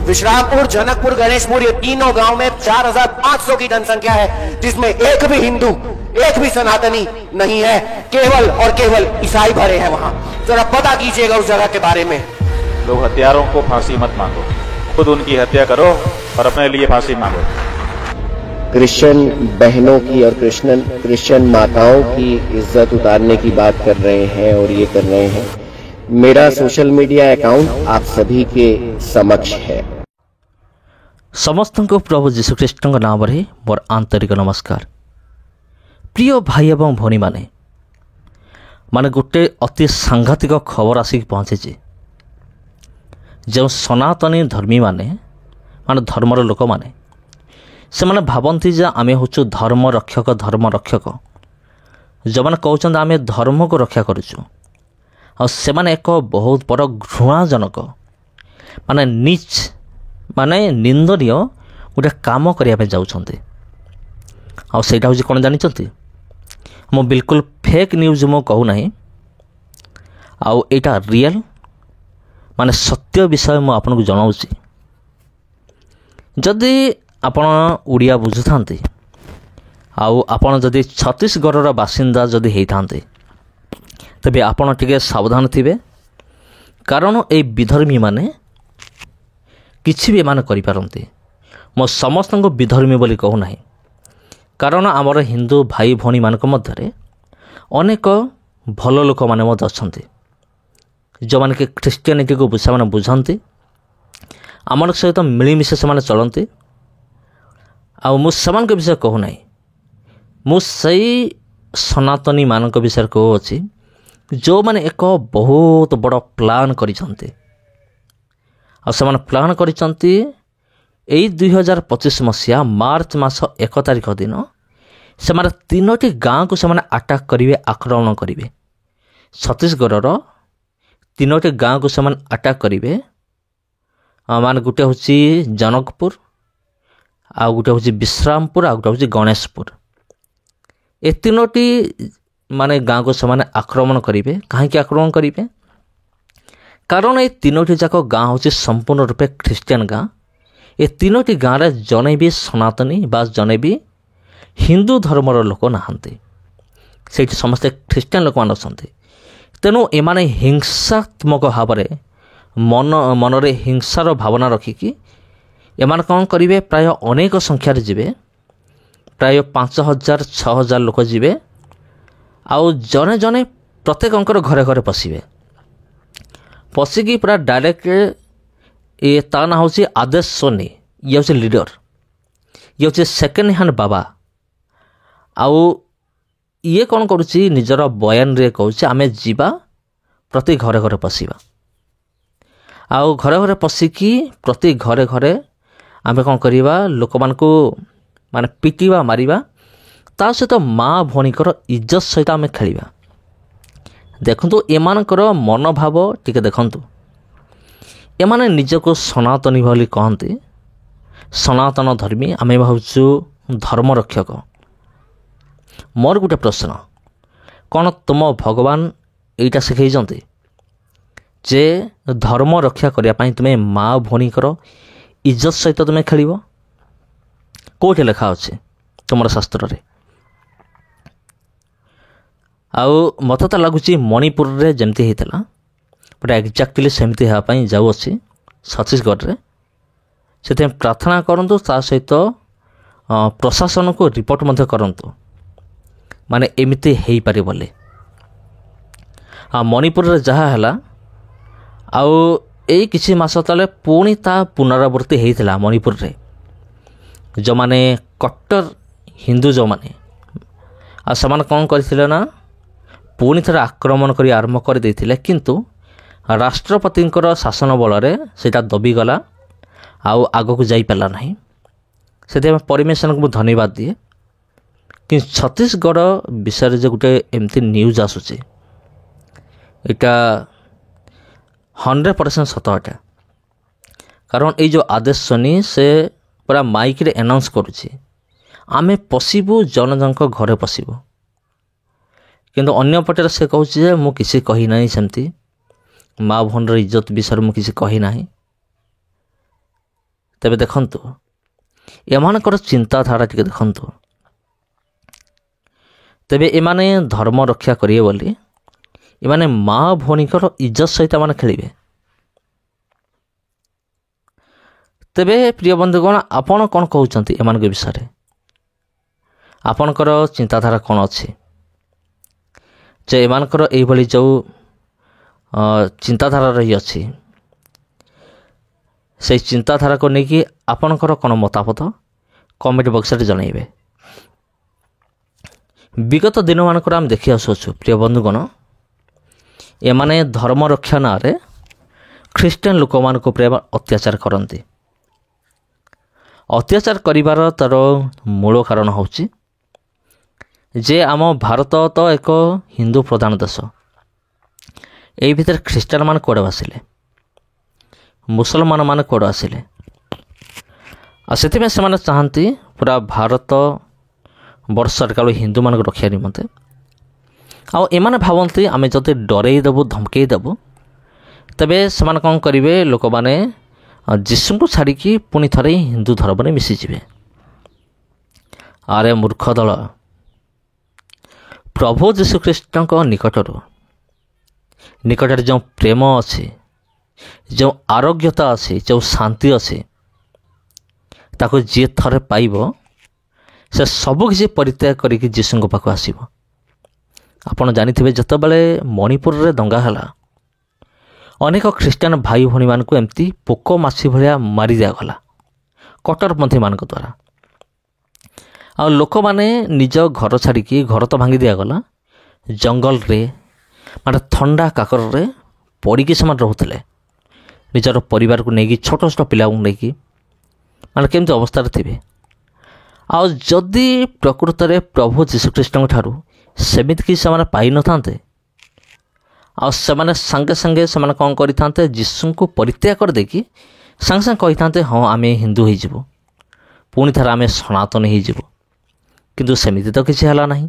विश्रामपुर, जनकपुर, गणेशपुर, ये तीनों गांव में 4500 की जनसंख्या है, जिसमें एक भी हिंदू, एक भी सनातनी नहीं है, केवल और केवल ईसाई भरे हैं वहां। जरा पता कीजिएगा उस जगह के बारे में। लोग हत्यारों को फांसी मत मांगो, खुद उनकी हत्या करो और अपने लिए फांसी मांगो। क्रिश्चियन बहनों की और क्रिश्चियन माताओं की इज्जत उतारने की बात कर रहे हैं और ये कर रहे हैं। मेरा सोशल मीडिया अकाउंट आप सभी के समक्ष है। समस्त को प्रभु जीशुख्रीष्ट नाम रे मोर आंतरिक नमस्कार। प्रिय भाई एवं भौणी माने गोटे अति सांघातिक खबर आसिक पहुँची। जो सनातनी धर्मी माने धर्मर लोक माने से माने भावती जे आमे होचु धर्म रक्षक जो मैंने कहते आमे धर्म को रक्षा करुचु से माने एक बहुत बड़ घृणाजनक माने नीच माने निंदनीय गोटे काम करने जाउछन्ते। आ सेटा होची कोन जानिचंती, मो बिल्कुल फेक न्यूज मो कहू नाही, आउ एटा रियल माने सत्य विषय मो आपन को जनाउची। जदि आपण उड़िया बुझुथांती आउ आपण जदि छत्तीसगढ़ बासिंदा जदि हेइथांते तबे आपण टिके सावधान थिबे, कारण ए विधर्मी माने किछि भी मान करि पारंती। मो समस्त को विधर्मी बोली कहू नाही, कारण आमर हिंदू भाई भौणी मानक मध्यरे अनेक भल लोक माने मत अछंती, जो माने कि ख्रिस्टियानिटी को बुझा माने बुझंती, आमर सहित मिलीमिशे से माने चलंती। आ मु समान के विषय कहू नाही, मु सही सनातनी मानक विषय कहू अछि जो माने एक बहुत बड़ प्लान करिसंती। आ समान प्लान करिसंती एई 2025 मसिया मार्च मास 1 तारिख दिन से माने 3टी गाँव को से माने अटैक करिवे, आक्रमण करिवे। छत्तीसगढ़ 3टी गाँव को से माने अटैक करिवे। माने गुटे होची जनकपुर, आ गुटे होची विश्रामपुर, आ गुटे होची गणेशपुर। ए 3टी माने गाँव को से आक्रमण करिवे। कहीं आक्रमण करिवे? कारण ये 3टी जाक गाँ होची संपूर्ण रूपे ख्रिस्टियन गाँ। ए 3टी गाँव रे जने भी सनातनी बा जने भी हिंदू धर्मर लोक नाहंती, सेठी समस्ते ख्रिस्टियन लोक मान अछंती। तेणु एमाने हिंसात्मक भाव मनरे हिंसार भावना रखिकी एमान कौन करिवे, प्राय अनेक संख्यार जीवे, प्राय 5000 6000 लोक जीवे। आउ जने जने प्रत्येक घरे घरे पशिवे, पशिकी पूरा डायरेक्ट ये ता ना होची आदेश सोनी, ये होची लीडर, ये होची सेकेंड हैंड बाबा। आउ ये कौन करुची निजर बयान रे कहूची आमे जीवा प्रति घरे घरे पशिवा। आउ घरे घरे पशिकी प्रति घरे घरे आमे कौन करिवा, लोक मानकु माने पिटिवा मारिवा, ता सहित माँ भौणीकर इज्जत सहित आमे खेलिवा। देखंतु एमानकर मनोभाव टिके देखंतु, एमाने निजको सनातनी बोली कहंती, सनातन धर्मी, आमे भावुचु धर्म रक्षक। मोर गुटे प्रश्न, कौन तुम भगवान एटा शिखैजंती जे धर्म रक्षा करिया पई तुमे माँ भौणीकर इज्जत सहित तुमे खेलिबो? कोठे लेखा अछि तुमर शास्त्र रे? आउ मत तो लगुच मणिपुर रे जमती होता बट एक्जाक्टली सेमती हाँपाई जाऊ अच्छी छत्तीसगढ़ रे। से प्रार्थना करंतु, ता सहित प्रशासन को रिपोर्ट मध्य करंतु, माने एमिति हेई पारे बोले। मणिपुर रे जहाँ हला आउ एई किछि मास तले पुणी ता पुनरावृत्ति हेइथिला मणिपुर रे। जो माने कट्टर हिंदू जो माने आ समान कौन करथिले ना, पुणी थे आक्रमण कर आरंभ कर देथिले, किंतु राष्ट्रपतिंकर शासन बल रे सेटा दबीगला, आउ आग को जाई पाला नहीं। से परमेश्वर को धन्यवाद दिए कि छत्तीसगढ़ विषय जो गोटे एमती न्यूज आसूची एटा 100% सत अटे। कारण ये जो आदेश सुनी से पूरा माइक रे अनाउंस करुची आमे पशिबु, जन जन घरे पशिबु, किंतु अन्य पटे से कहूँ जे मु किसी कही नहीं, सेमती माँ भौणर इज्जत विषय मु किसी कही नहीं। ତେବେ ଦେଖନ୍ତୁ ଏମାନଙ୍କର ଚିନ୍ତାଧାରା ଟିକେ ଦେଖନ୍ତୁ। ତେବେ ଏମାନେ ଧର୍ମ ରକ୍ଷା କରିବେ ବୋଲି ଏମାନେ ମା ଭଉଣୀଙ୍କର ଇଜ୍ଜତ ସହିତ ଏମାନେ ଖେଳିବେ। ତେବେ ପ୍ରିୟ ବନ୍ଧୁଗଣ, ଆପଣ କ'ଣ କହୁଛନ୍ତି ଏମାନଙ୍କ ବିଷୟରେ? ଆପଣଙ୍କର ଚିନ୍ତାଧାରା କ'ଣ ଅଛି ଯେ ଏମାନଙ୍କର ଏଇଭଳି ଯେଉଁ ଚିନ୍ତାଧାରା ରହିଅଛି ସେଇ ଚିନ୍ତାଧାରାକୁ ନେଇକି ଆପଣଙ୍କର କ'ଣ ମତାମତ କମେଣ୍ଟ ବକ୍ସରେ ଜଣାଇବେ। ବିଗତ ଦିନମାନଙ୍କରେ ଆମେ ଦେଖି ଆସୁଅଛୁ ପ୍ରିୟ ବନ୍ଧୁଗଣ, ଏମାନେ ଧର୍ମ ରକ୍ଷା ନାଁରେ ଖ୍ରୀଷ୍ଟିଆନ ଲୋକମାନଙ୍କ ଉପରେ ଅତ୍ୟାଚାର କରନ୍ତି। ଅତ୍ୟାଚାର କରିବାର ତା'ର ମୂଳ କାରଣ ହେଉଛି ଯେ ଆମ ଭାରତ ତ ଏକ ହିନ୍ଦୁ ପ୍ରଧାନ ଦେଶ। ଏଇ ଭିତରେ ଖ୍ରୀଷ୍ଟିଆନମାନେ କୁଆଡ଼ୁ ଆସିଲେ, ମୁସଲମାନ ମାନେ କୁଆଡ଼ୁ ଆସିଲେ, ଆଉ ସେଥିପାଇଁ ସେମାନେ ଚାହାନ୍ତି ପୁରା ଭାରତ ବର୍ଷରେ କାଳ ହିନ୍ଦୁମାନଙ୍କୁ ରଖିବା ନିମନ୍ତେ। ଆଉ ଏମାନେ ଭାବନ୍ତି ଆମେ ଯଦି ଡରେଇ ଦେବୁ, ଧମକେଇ ଦେବୁ, ତେବେ ସେମାନେ କ'ଣ କରିବେ, ଲୋକମାନେ ଯୀଶୁଙ୍କୁ ଛାଡ଼ିକି ପୁଣି ଥରେ ହିନ୍ଦୁ ଧର୍ମରେ ମିଶିଯିବେ। ଆରେ ମୂର୍ଖ ଦଳ, ପ୍ରଭୁ ଯୀଶୁଖ୍ରୀଷ୍ଟଙ୍କ ନିକଟରେ ଯେଉଁ ପ୍ରେମ ଅଛି, ଯେଉଁ ଆରୋଗ୍ୟତା ଅଛି, ଯେଉଁ ଶାନ୍ତି ଅଛି, ତାକୁ ଯିଏ ଥରେ ପାଇବ ସେ ସବୁକିଛି ପରିତ୍ୟାଗ କରିକି ଯୀଶୁଙ୍କ ପାଖକୁ ଆସିବ। ଆପଣ ଜାଣିଥିବେ ଯେତେବେଳେ ମଣିପୁରରେ ଦଙ୍ଗା ହେଲା, ଅନେକ ଖ୍ରୀଷ୍ଟିଆନ ଭାଇ ଭଉଣୀମାନଙ୍କୁ ଏମିତି ପୋକ ମାଛି ଭଳିଆ ମାରି ଦିଆଗଲା କଟ୍ଟରପନ୍ଥୀମାନଙ୍କ ଦ୍ୱାରା। ଆଉ ଲୋକମାନେ ନିଜ ଘର ଛାଡ଼ିକି, ଘର ତ ଭାଙ୍ଗି ଦିଆଗଲା, ଜଙ୍ଗଲରେ ମାନେ ଥଣ୍ଡା କାକରରେ ପଡ଼ିକି ସେମାନେ ରହୁଥିଲେ। ନିଜର ପରିବାରକୁ ନେଇକି, ଛୋଟ ଛୋଟ ପିଲାଙ୍କୁ ନେଇକି ମାନେ କେମିତି ଅବସ୍ଥାରେ ଥିବେ। ଆଉ ଯଦି ପ୍ରକୃତରେ ପ୍ରଭୁ ଯୀଶୁଖ୍ରୀଷ୍ଟଙ୍କ ଠାରୁ ସେମିତି କିଛି ସେମାନେ ପାଇନଥାନ୍ତେ, ଆଉ ସେମାନେ ସାଙ୍ଗେ ସାଙ୍ଗେ ସେମାନେ କ'ଣ କରିଥାନ୍ତେ, ଯୀଶୁଙ୍କୁ ପରିତ୍ୟାଗ କରିଦେଇକି ସାଙ୍ଗେ ସାଙ୍ଗେ କହିଥାନ୍ତେ ହଁ ଆମେ ହିନ୍ଦୁ ହୋଇଯିବୁ, ପୁଣି ଥରେ ଆମେ ସନାତନୀ ହୋଇଯିବୁ। କିନ୍ତୁ ସେମିତି ତ କିଛି ହେଲା ନାହିଁ।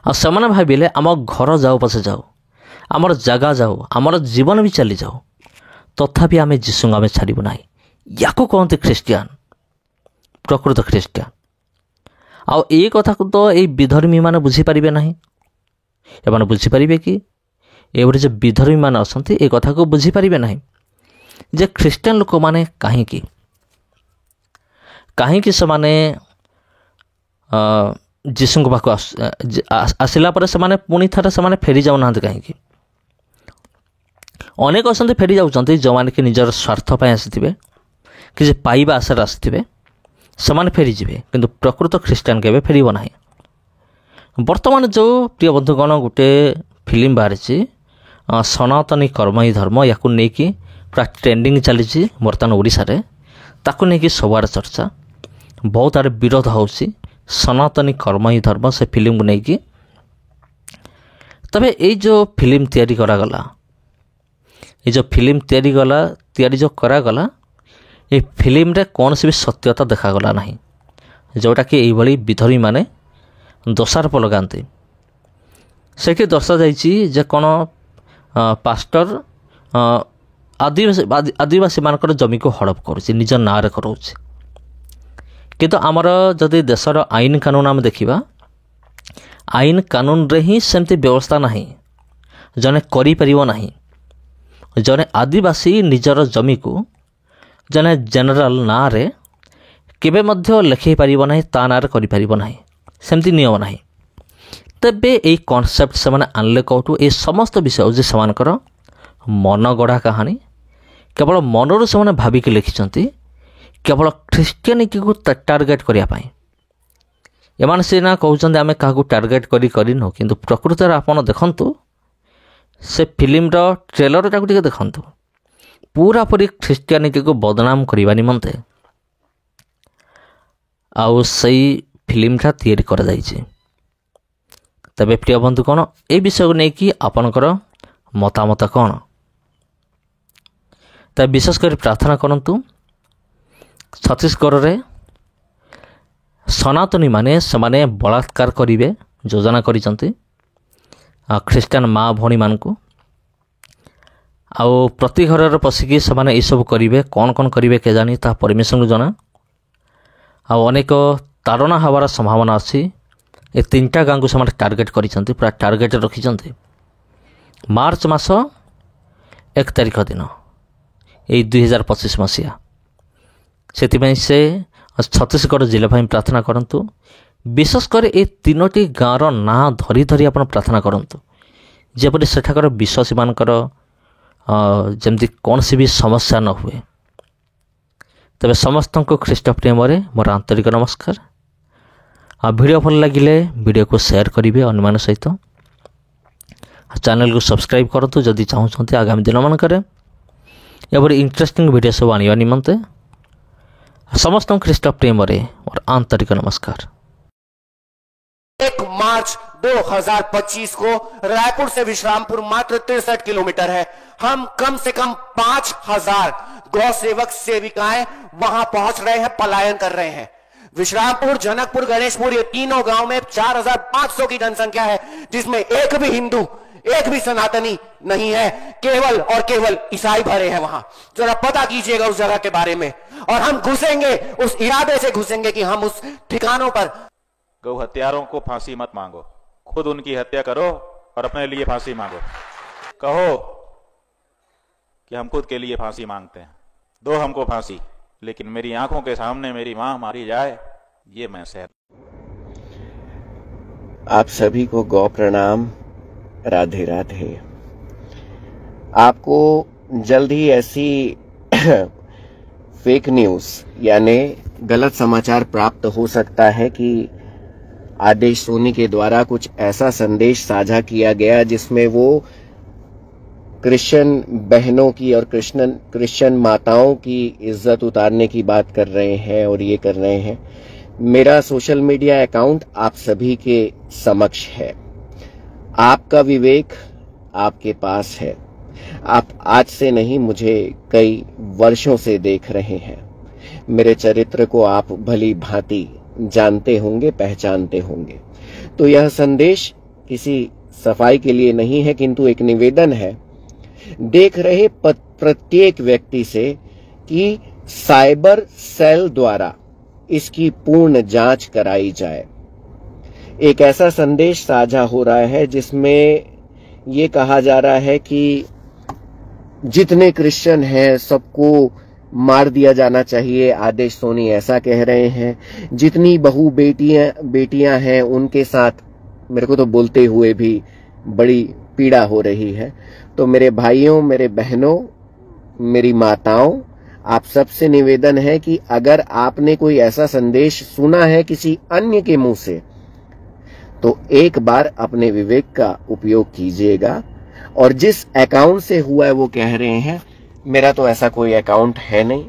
ଆଉ ସେମାନେ ଭାବିଲେ ଆମ ଘର ଯାଉ ପଛେ ଯାଉ, ଆମର ଜାଗା ଯାଉ, ଆମର ଜୀବନ ବି ଚାଲିଯାଉ, ତଥାପି ଆମେ ଯୀଶୁଙ୍କୁ ଆମେ ଛାଡ଼ିବୁ ନାହିଁ। ୟାକୁ କହନ୍ତି ଖ୍ରୀଷ୍ଟିଆନ, ପ୍ରକୃତ ଖ୍ରୀଷ୍ଟିଆନ। ଆଉ ଏଇ କଥାକୁ ତ ଏଇ ବିଧର୍ମୀମାନେ ବୁଝିପାରିବେ ନାହିଁ। ଏମାନେ ବୁଝିପାରିବେ କି? ଏଭଳି ଯେ ବିଧର୍ମୀମାନେ ଅଛନ୍ତି ଏ କଥାକୁ ବୁଝିପାରିବେ ନାହିଁ ଯେ ଖ୍ରୀଷ୍ଟିଆନ ଲୋକମାନେ କାହିଁକି ସେମାନେ ଯୀଶୁଙ୍କ ପାଖକୁ ଆସିଲା ପରେ ସେମାନେ ପୁଣି ଥରେ ସେମାନେ ଫେରି ଯାଉନାହାନ୍ତି କାହିଁକି? ଅନେକ ଅଛନ୍ତି ଫେରି ଯାଉଛନ୍ତି ଯେଉଁମାନେ କି ନିଜର ସ୍ୱାର୍ଥ ପାଇଁ ଆସିଥିବେ, କିଛି ପାଇବା ଆଶାରେ ଆସିଥିବେ, ସେମାନେ ଫେରିଯିବେ। କିନ୍ତୁ ପ୍ରକୃତ ଖ୍ରୀଷ୍ଟିଆନ କେବେ ଫେରିବ ନାହିଁ। ବର୍ତ୍ତମାନ ଯେଉଁ ପ୍ରିୟ ବନ୍ଧୁଗଣ ଗୋଟେ ଫିଲ୍ମ ବାହାରିଛି ସନାତନୀ କର୍ମ ହିଁ ଧର୍ମ, ୟାକୁ ନେଇକି ପୁରା ଟ୍ରେଣ୍ଡିଂ ଚାଲିଛି ବର୍ତ୍ତମାନ ଓଡ଼ିଶାରେ। ତାକୁ ନେଇକି ସବୁଆଡ଼େ ଚର୍ଚ୍ଚା, ବହୁତ ଆଡ଼େ ବିରୋଧ ହେଉଛି ସନାତନୀ କର୍ମ ହିଁ ଧର୍ମ ସେ ଫିଲ୍ମକୁ ନେଇକି। ତେବେ ଏଇ ଯେଉଁ ଫିଲ୍ମ ତିଆରି କରାଗଲା, କରାଗଲା ଏ ଫିଲ୍ମରେ କୌଣସି ବି ସତ୍ୟତା ଦେଖାଗଲା ନାହିଁ, ଯେଉଁଟାକି ଏଇଭଳି ବିଧର୍ମୀମାନେ ଦୋଷାରୋପ ଲଗାନ୍ତି। ସେଠି ଦର୍ଶାଯାଇଛି ଯେ କ'ଣ ପାଷ୍ଟର ଆଦିବାସୀମାନଙ୍କର ଜମିକୁ ହଡ଼ପ କରୁଛି, ନିଜ ନାଁରେ କରାଉଛି। କିନ୍ତୁ ଆମର ଯଦି ଦେଶର ଆଇନ କାନୁନ ଆମେ ଦେଖିବା, ଆଇନ କାନୁନରେ ହିଁ ସେମିତି ବ୍ୟବସ୍ଥା ନାହିଁ, ଜଣେ କରିପାରିବ ନାହିଁ। ଜଣେ ଆଦିବାସୀ ନିଜର ଜମିକୁ ଜଣେ ଜେନେରାଲ ନାଁରେ କେବେ ମଧ୍ୟ ଲେଖାଇ ପାରିବ ନାହିଁ, ତା ନାଁରେ କରିପାରିବ ନାହିଁ, ସେମିତି ନିୟମ ନାହିଁ। ତେବେ ଏଇ କନସେପ୍ଟ ସେମାନେ ଆଣିଲେ କେଉଁଠୁ? ଏ ସମସ୍ତ ବିଷୟ ହେଉଛି ସେମାନଙ୍କର ମନଗଢ଼ା କାହାଣୀ। କେବଳ ମନରୁ ସେମାନେ ଭାବିକି ଲେଖିଛନ୍ତି, କେବଳ ଖ୍ରୀଷ୍ଟିଆନିଟିକୁ ଟାର୍ଗେଟ୍ କରିବା ପାଇଁ। ଏମାନେ ସିନା କହୁଛନ୍ତି ଆମେ କାହାକୁ ଟାର୍ଗେଟ୍ କରିନୁ, କିନ୍ତୁ ପ୍ରକୃତରେ ଆପଣ ଦେଖନ୍ତୁ ସେ ଫିଲ୍ମର ଟ୍ରେଲରଟାକୁ ଟିକେ ଦେଖନ୍ତୁ, ପୁରାପୁରି ଖ୍ରୀଷ୍ଟିଆନିଟିକୁ ବଦନାମ କରିବା ନିମନ୍ତେ ଆଉ ସେଇ ଫିଲ୍ମଟା ତିଆରି କରାଯାଇଛି। ତେବେ ପ୍ରିୟ ବନ୍ଧୁ କ'ଣ ଏ ବିଷୟକୁ ନେଇକି ଆପଣଙ୍କର ମତାମତ କ'ଣ? ତେବେ ବିଶେଷ କରି ପ୍ରାର୍ଥନା କରନ୍ତୁ ଛତିଶଗଡ଼ରେ ସନାତନୀମାନେ ସେମାନେ ବଳାତ୍କାର କରିବେ ଯୋଜନା କରିଛନ୍ତି ଖ୍ରୀଷ୍ଟିଆନ ମା ଭଉଣୀମାନଙ୍କୁ। ଆଉ ପ୍ରତି ଘରର ପଶିକି ସେମାନେ ଏସବୁ କରିବେ। କ'ଣ କ'ଣ କରିବେ କେଜାଣି ତାହା ପରମେଶ୍ୱରଙ୍କୁ ଜଣା। ଆଉ ଅନେକ ତାଡ଼ନା ହେବାର ସମ୍ଭାବନା ଅଛି। ଏ 3ଟା ଗାଁକୁ ସେମାନେ ଟାର୍ଗେଟ୍ କରିଛନ୍ତି, ପୁରା ଟାର୍ଗେଟ୍ ରଖିଛନ୍ତି। ମାର୍ଚ୍ଚ ମାସ 1 ତାରିଖ ଦିନ ଏଇ 2025 ମସିହା। ସେଥିପାଇଁ ସେ ଛତିଶଗଡ଼ ଜିଲ୍ଲା ପାଇଁ ପ୍ରାର୍ଥନା କରନ୍ତୁ। ବିଶେଷ କରି ଏ 3ଟି ଗାଁର ନାଁ ଧରି ଧରି ଆପଣ ପ୍ରାର୍ଥନା କରନ୍ତୁ, ଯେପରି ସେଠାକାର ବିଶ୍ୱାସୀମାନଙ୍କର ଯେମିତି କୌଣସି ବି ସମସ୍ୟା ନ ହୁଏ। ତେବେ ସମସ୍ତଙ୍କୁ ଖ୍ରୀଷ୍ଟ ପ୍ରେମରେ ମୋର ଆନ୍ତରିକ ନମସ୍କାର। ଆଉ ଭିଡ଼ିଓ ଭଲ ଲାଗିଲେ ଭିଡ଼ିଓକୁ ସେୟାର କରିବେ ଅନ୍ୟମାନଙ୍କ ସହିତ। ଚ୍ୟାନେଲକୁ ସବସ୍କ୍ରାଇବ୍ କରନ୍ତୁ ଯଦି ଚାହୁଁଛନ୍ତି ଆଗାମୀ ଦିନମାନଙ୍କରେ ଏଭଳି ଇଣ୍ଟରେଷ୍ଟିଂ ଭିଡ଼ିଓ ସବୁ ଆଣିବା ନିମନ୍ତେ। ସମସ୍ତଙ୍କୁ ଖ୍ରୀଷ୍ଟ ପ୍ରେମରେ ମୋର ଆନ୍ତରିକ ନମସ୍କାର। 1 मार्च 2025 को रायपुर से विश्रामपुर मात्र 63 किलोमीटर है। हम कम से कम 5000 गौ सेवक सेविकाएं वहां पहुंच रहे हैं, पलायन कर रहे हैं। विश्रामपुर, जनकपुर, गणेशपुर ये तीनों गांव में 4500 की जनसंख्या है, जिसमें एक भी हिंदू, एक भी सनातनी नहीं है। केवल और केवल ईसाई भरे हैं वहां। जरा पता कीजिएगा उस जगह के बारे में। और हम घुसेंगे, उस इरादे से घुसेंगे कि हम उस ठिकानों पर। गौ हत्यारों को फांसी मत मांगो, खुद उनकी हत्या करो और अपने लिए फांसी मांगो। कहो कि हम खुद के लिए फांसी मांगते हैं, दो हमको फांसी, लेकिन मेरी आंखों के सामने मेरी मां मारी जाए ये मैं सहन। आप सभी को गौ प्रणाम, राधे राधे। आपको जल्द ही ऐसी फेक न्यूज यानी गलत समाचार प्राप्त हो सकता है कि आदेश सोनी के द्वारा कुछ ऐसा संदेश साझा किया गया जिसमें वो क्रिश्चियन बहनों की और क्रिश्चियन माताओं की इज्जत उतारने की बात कर रहे हैं और ये कर रहे हैं। मेरा सोशल मीडिया अकाउंट आप सभी के समक्ष है। आपका विवेक आपके पास है। आप आज से नहीं, मुझे कई वर्षों से देख रहे हैं। मेरे चरित्र को आप भली भांति जानते होंगे, पहचानते होंगे। तो यह संदेश किसी सफाई के लिए नहीं है, किंतु एक निवेदन है देख रहे प्रत्येक व्यक्ति से कि साइबर सेल द्वारा इसकी पूर्ण जांच कराई जाए। एक ऐसा संदेश साझा हो रहा है जिसमें ये कहा जा रहा है कि जितने क्रिश्चियन हैं सबको मार दिया जाना चाहिए। आदेश सोनी ऐसा कह रहे हैं। जितनी बहू बेटियां हैं उनके साथ मेरे को तो बोलते हुए भी बड़ी पीड़ा हो रही है। तो मेरे भाइयों, मेरे बहनों, मेरी माताओं, आप सबसे निवेदन है कि अगर आपने कोई ऐसा संदेश सुना है किसी अन्य के मुंह से तो एक बार अपने विवेक का उपयोग कीजिएगा। और जिस अकाउंट से हुआ है वो कह रहे हैं, मेरा तो ऐसा कोई अकाउंट है नहीं,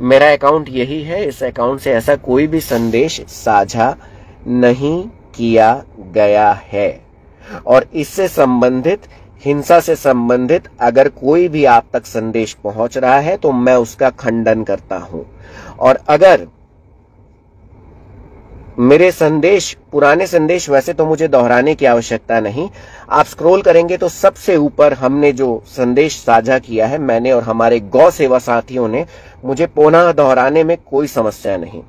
मेरा अकाउंट यही है। इस अकाउंट से ऐसा कोई भी संदेश साझा नहीं किया गया है। और इससे संबंधित, हिंसा से संबंधित अगर कोई भी आप तक संदेश पहुंच रहा है तो मैं उसका खंडन करता हूं। और अगर मेरे संदेश, पुराने संदेश, वैसे तो मुझे दोहराने की आवश्यकता नहीं, आप स्क्रॉल करेंगे तो सबसे ऊपर हमने जो संदेश साझा किया है, मैंने और हमारे गौ सेवा साथियों ने, मुझे पुनः दोहराने में कोई समस्या नहीं।